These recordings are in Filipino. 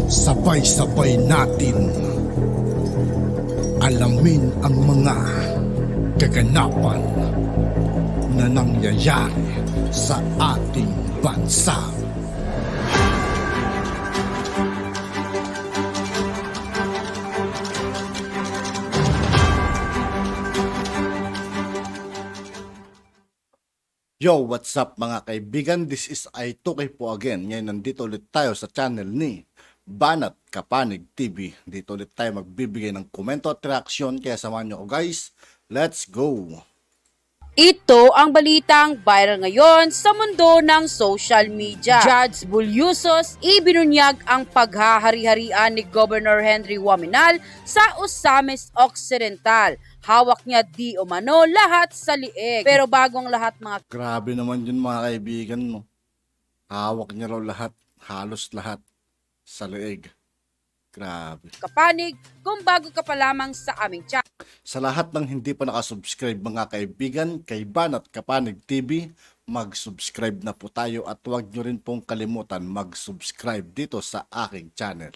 Sabay-sabay natin alamin ang mga kaganapan na nangyayari sa ating bansa. Yo, what's up mga kaibigan? This is I2K po again. Ngayon nandito ulit tayo sa channel ni Banat Kapanig TV. Dito ulit tayo magbibigay ng komento at reaksyon. Kaya samahan nyo ko guys. Let's go! Ito ang balitang viral ngayon sa mundo ng social media. Judge Bulyusos ibinunyag ang paghahari-harian ni Governor Henry Waminal sa Osamis Occidental. Hawak niya di umano lahat sa liig. Pero bagong lahat mga... Grabe naman yun mga kaibigan mo. Hawak niya raw lahat, halos lahat sa leeg. Grabe. Kapanig, kung bago ka pa lamang sa aming channel. Sa lahat ng hindi pa nakasubscribe mga kaibigan kay Banat Kapanig TV, mag-subscribe na po tayo at huwag nyo rin pong kalimutan mag-subscribe dito sa aking channel.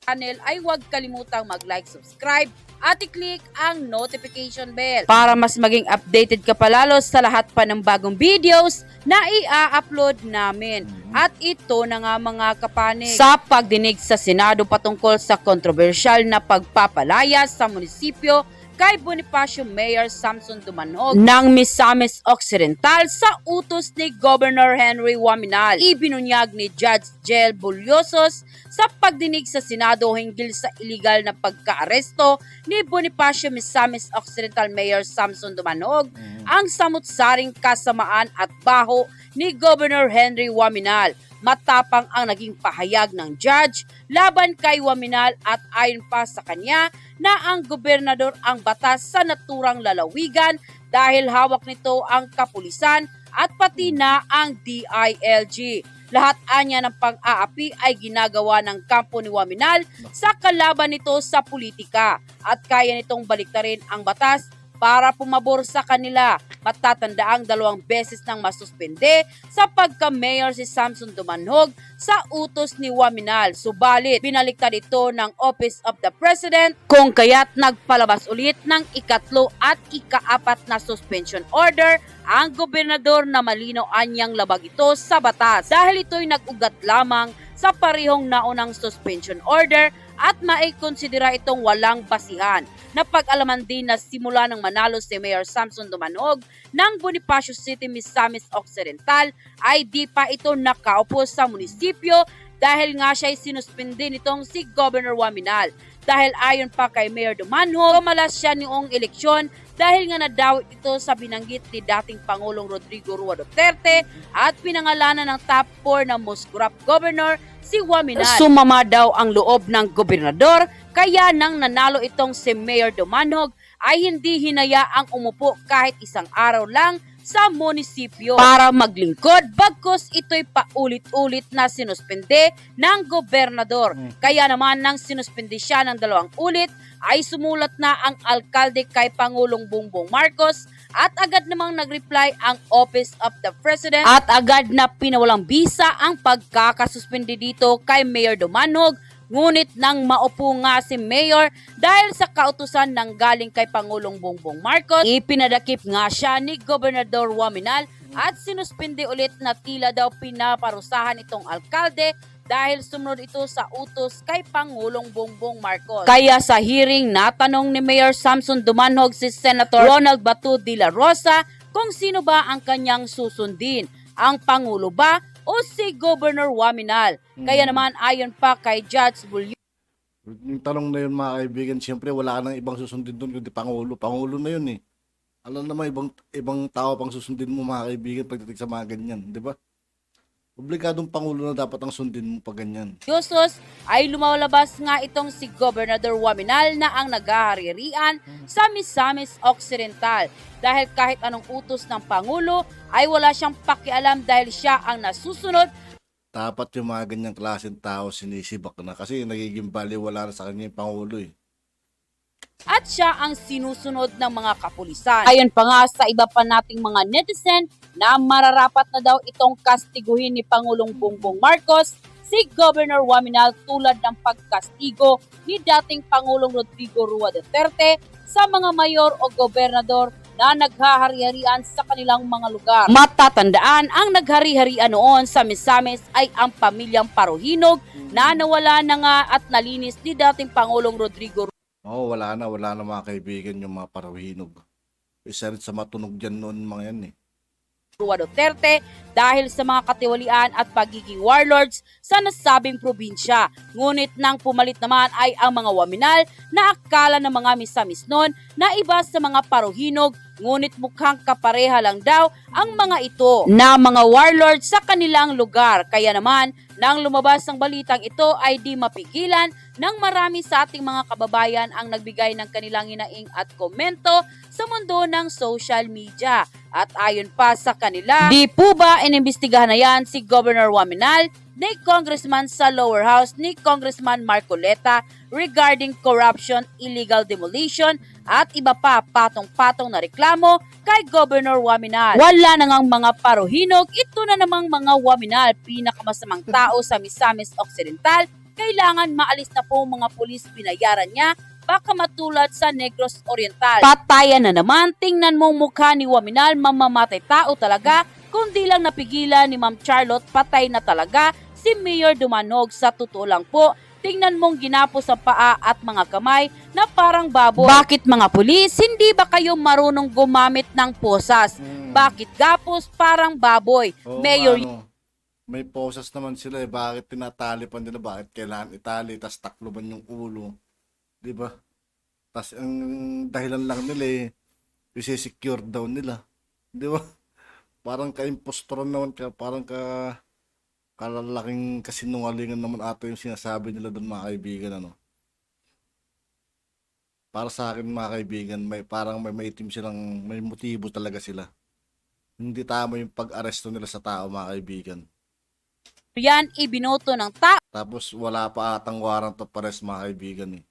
Ay huwag kalimutang mag-like, subscribe at i-click ang notification bell para mas maging updated ka palalo sa lahat pa ng bagong videos na i-upload namin. At ito na nga mga kapanig, sa pagdinig sa Senado patungkol sa kontrobersyal na pagpapalaya sa munisipyo kay Bonifacio Mayor Samson Dumanog ng Misamis Occidental sa utos ni Governor Henry Waminal. Ibinunyag ni Judge Jel Bulyusos sa pagdinig sa Senado hinggil sa iligal na pagkaaresto ni Bonifacio Misamis Occidental Mayor Samson Dumanog ang samut-saring kasamaan at baho ni Governor Henry Waminal. Matapang ang naging pahayag ng judge laban kay Waminal at ayon pa sa kanya na ang gobernador ang batas sa naturang lalawigan dahil hawak nito ang kapulisan at pati na ang DILG. Lahat anya ng pang-aapi ay ginagawa ng kampo ni Waminal sa kalaban nito sa politika at kaya nitong baliktarin ang batas para pumabor sa kanila. Matatandaang 2 beses nang masuspende sa pagka-mayor si Samson Dumanog sa utos ni Waminal. Subalit, binaliktad ito ng Office of the President kung kaya't nagpalabas ulit ng ika-3 at ika-4 na suspension order ang gobernador na malinaw anyang labag ito sa batas dahil ito'y nag-ugat lamang sa parehong naunang suspension order at maikonsidera itong walang basihan. Napag-alaman din na simula ng manalo si Mayor Samson Dumanog ng Bonifacio City, Misamis Occidental ay di pa ito nakaupo sa munisipyo dahil nga siya'y sinuspindi nitong si Governor Waminal. Dahil ayon pa kay Mayor Dumanog, kumalas siya noong eleksyon dahil nga nadawit ito sa binanggit ni dating Pangulong Rodrigo Roa Duterte at pinangalanan ng top 4 na most corrupt governor si Waminal. Sumama daw ang loob ng gobernador kaya nang nanalo itong si Mayor Dumanog ay hindi hinayaang umupo kahit isang araw lang sa munisipyo para maglingkod bagkus ito'y paulit-ulit na sinuspende ng gobernador. Kaya naman nang sinuspende siya ng 2 ulit ay sumulat na ang alkalde kay Pangulong Bongbong Marcos at agad namang nag-reply ang Office of the President at agad na pinawalang bisa ang pagkakasuspende dito kay Mayor Dumanog. Ngunit nang maupo nga si Mayor dahil sa kautusan ng galing kay Pangulong Bongbong Marcos, ipinadakip nga siya ni Gobernador Waminal at sinuspindi ulit na tila daw pinaparusahan itong alkalde dahil sumunod ito sa utos kay Pangulong Bongbong Marcos. Kaya sa hearing, natanong ni Mayor Samson Dumanog si Senator Ronald Bato de la Rosa kung sino ba ang kanyang susundin, ang Pangulo ba o si Governor Waminal. Kaya naman ayon pa kay Judge Bulyusos, Yung tanong na yun mga kaibigan, siyempre wala ka nang ibang susundin doon kundi Pangulo. Pangulo na yun eh. Alam naman ibang tao pang susundin mo mga kaibigan pagdating sa mga ganyan, di ba? Obligadong Pangulo na dapat ang sundin mo pag ganyan. ay lumalabas nga itong si Gobernador Waminal na ang naghahari-harian sa Misamis Occidental dahil kahit anong utos ng Pangulo ay wala siyang pakialam dahil siya ang nasusunod. Dapat yung mga ganyang klaseng tao sinisibak na kasi nagiging baliwala na sa kanya yung Pangulo eh. At siya ang sinusunod ng mga kapulisan. Ayon pa nga sa iba pa nating mga netizen na mararapat na daw itong kastiguhin ni Pangulong Bongbong Marcos si Governor Waminal tulad ng pagkastigo ni dating Pangulong Rodrigo Rua Duterte sa mga mayor o gobernador na naghahari-harian sa kanilang mga lugar. Matatandaan, ang naghari-harian noon sa Misamis ay ang pamilyang Paruhinog na nawala na nga at nalinis ni dating Pangulong Rodrigo Wala na mga kaibigan yung mga Paruhinog. Isa rin sa matunog dyan noon mga yan eh. Rua Duterte dahil sa mga katiwalian at pagiging warlords sa nasabing probinsya. Ngunit nang pumalit naman ay ang mga Waminal na akala ng mga Misamis noon na iba sa mga Paruhinog, ngunit mukhang kapareha lang daw ang mga ito na mga warlords sa kanilang lugar. Kaya naman, nang lumabas ang balitang ito ay di mapigilan ng marami sa ating mga kababayan ang nagbigay ng kanilang hinaing at komento sa mundo ng social media. At ayon pa sa kanila, di po ba inimbestigahan na yan si Governor Waminal ni Congressman sa lower house ni Congressman Marcoleta regarding corruption, illegal demolition at iba pa patong-patong na reklamo kay Governor Waminal. Wala na ngang mga Paruhinog, ito na namang mga Waminal, pinakamasamang tao sa Misamis Occidental. Kailangan maalis na po mga pulis, binayaran niya, baka matulad sa Negros Oriental. Patayan na naman, tingnan mong mukha ni Waminal, mamamatay tao talaga, kundi lang napigilan ni Ma'am Charlotte, patay na talaga si Mayor Dumanog. Sa totoo lang po, tingnan mong ginapos ang paa at mga kamay na parang baboy. Bakit mga pulis, hindi ba kayo marunong gumamit ng posas? Bakit gapos parang baboy? Mayor, May posas naman sila eh. Bakit tinatali pa nila? Bakit kailangan itali? Tas takloban yung ulo. Di ba? Tas ang dahilan lang nila eh, isi-secure daw nila. Di ba? Parang ka-impostoran naman ka, parang kalalaking kasinungalingan naman ata yung sinasabi nila doon mga kaibigan, ano. Para sa akin mga kaibigan, may itim silang, may motibo talaga sila. Hindi tama yung pag-aresto nila sa tao mga kaibigan. yan ibinoto ng tao. Tapos wala pa atang warrant of arrest mga kaibigan eh.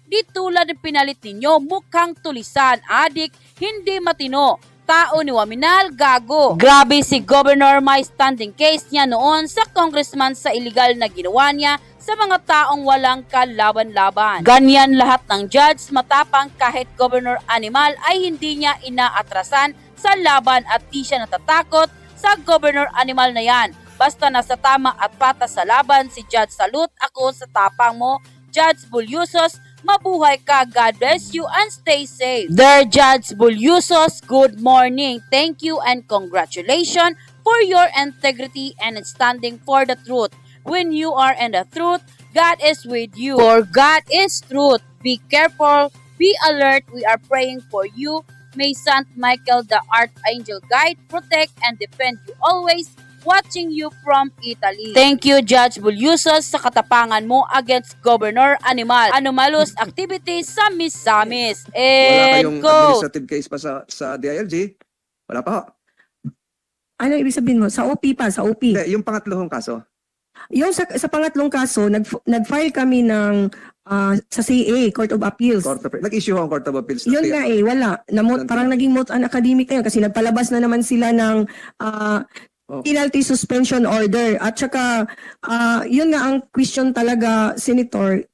Di tulad ng pinalit ninyo, mukhang tulisan, adik, hindi matino. Tao ni Waminal, gago. Grabe si Governor, may standing case niya noon sa congressman sa illegal na ginawa niya sa mga taong walang kalaban-laban. Ganyan lahat ng judge, matapang kahit Governor Animal ay hindi niya inaatrasan sa laban at di siya natatakot sa Governor Animal na yan. Basta nasa tama at patas sa laban si Judge Salute, ako sa tapang mo, Judge Bulyusos, mabuhay ka, God bless you and stay safe. Dear Judge Bulyusos, good morning. Thank you and congratulations for your integrity and standing for the truth. When you are in the truth, God is with you. For God is truth. Be careful, be alert. We are praying for you. May Saint Michael the Archangel guide, protect, and defend you always. Watching you from Italy. Thank you, Judge Bulyusos, sa katapangan mo against Governor Animal. Anomalous activities sa Misamis. Wala And kayong go! administrative case pa sa DILG? Wala pa ho. Ano ibig sabihin mo? Sa OP pa, sa OP. Hindi, yung pangatlong kaso. Yung sa pangatlong kaso, nag-file kami ng sa CA, Court of Appeals. Nag-issue ho ang Court of Appeals. Yun nga wala. Parang naging moot an academic na yun kasi nagpalabas na naman sila ng penalty suspension order. At saka, yun nga ang question talaga, Senator.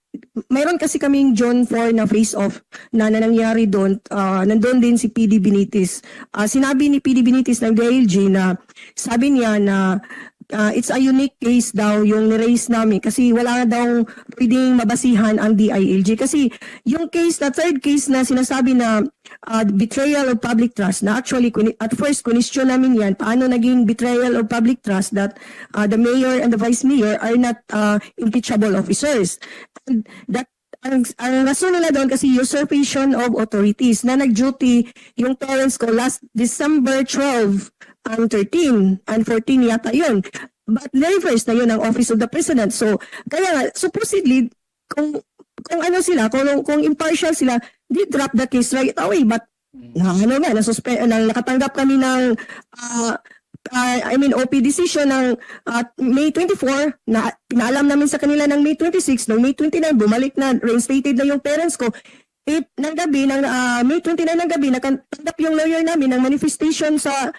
Mayroon kasi kaming John 4 na face-off na nangyari doon. Nandun din si PD Benitez. Sinabi ni PD Benitez ng DILG na sabi niya na it's a unique case daw yung ni-raise namin kasi wala na daw pwedeng mabasihan ang DILG. Kasi yung case, na third case na sinasabi na betrayal of public trust, na actually at first question namin yan, paano naging betrayal of public trust that the mayor and the vice mayor are not impeachable officers. And that ang rason nila doon kasi usurpation of authorities na nag-duty yung parents ko last December 12 ang 13 and 14 yata yun. But reverse na yun ang Office of the President. So, kaya nga, supposedly, kung kung impartial sila, they drop the case right away. But, nakatanggap kami ng OP decision ng May 24 na pinaalam namin sa kanila ng May 26, ng May 29 bumalik na, reinstated na yung parents ko. Ng gabi, May 29 ng gabi, nakatanggap yung lawyer namin ng manifestation sa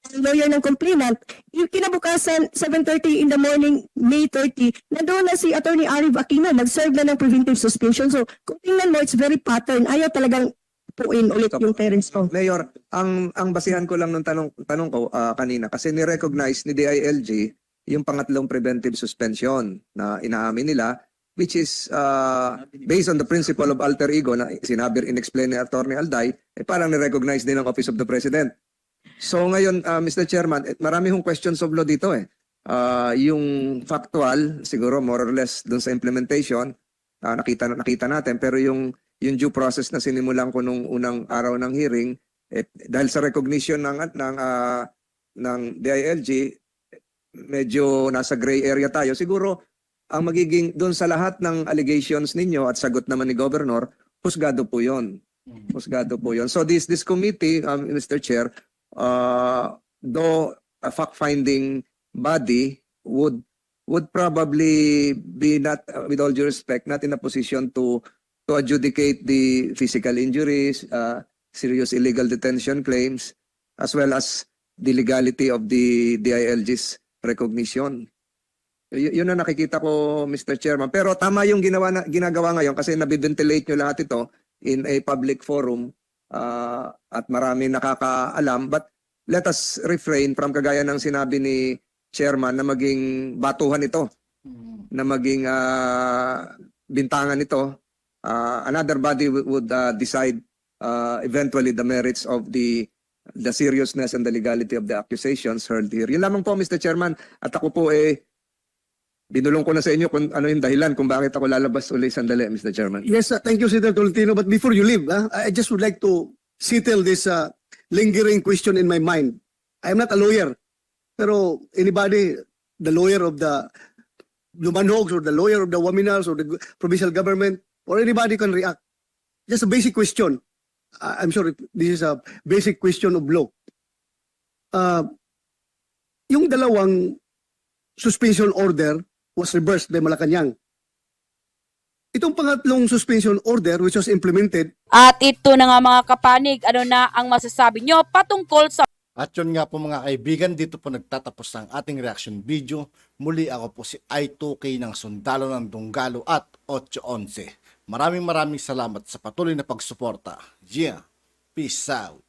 ang lawyer ng complainant, yung kinabukasan, 7:30 in the morning, May 30, nandoon na si Attorney Arif Aquino, nag-serve na ng preventive suspension. So, kung tingnan mo, it's very pattern. Ayaw talagang puin ulit yung parents ko. Mayor, ang basihan ko lang ng tanong ko kanina kasi ni-recognize ni DILG yung pangatlong preventive suspension na inaamin nila, which is based on the principle of alter ego na sinabi inexplain ni Attorney Alday, parang ni-recognize din ng Office of the President. So ngayon, Mr. Chairman, marami hong questions of law dito eh. Yung factual, siguro more or less dun sa implementation, nakita natin, pero yung due process na sinimulan ko nung unang araw ng hearing, dahil sa recognition ng DILG, medyo nasa gray area tayo. Siguro, ang magiging doon sa lahat ng allegations ninyo at sagot naman ni Governor, husgado po yun. Husgado po yun. So this committee, Mr. Chair, though a fact-finding body would probably be not, with all due respect, not in a position to adjudicate the physical injuries, serious illegal detention claims, as well as the legality of the DILG's recognition. Yun na nakikita ko, Mr. Chairman. Pero tama yung ginagawa ngayon kasi nabiventilate nyo lahat ito in a public forum at marami nakakaalam. But let us refrain from kagaya ng sinabi ni Chairman na maging batuhan ito, na maging bintangan ito. Another body would decide eventually the merits of the seriousness and the legality of the accusations heard here. Yun lamang po, Mr. Chairman. At ako po binulong ko na sa inyo kung ano yung dahilan kung bakit ako lalabas ulit sandali, Mr. Chairman. Yes, thank you, Senator Tolentino. But before you leave, I just would like to settle this lingering question in my mind. I am not a lawyer, pero anybody, the lawyer of the Lumanhogs or the lawyer of the Waminals or the provincial government or anybody can react. Just a basic question. I'm sure this is a basic question of law. Yung dalawang suspension order was reversed by Malacanang. Itong pangatlong suspension order which was implemented. At ito na nga mga kapanig, ano na ang masasabi nyo patungkol sa At yun nga po mga kaibigan, dito po nagtatapos ang ating reaction video. Muli ako po si I2K ng Sundalo ng Dunggalo at 811. Maraming salamat sa patuloy na pagsuporta. Yeah, peace out.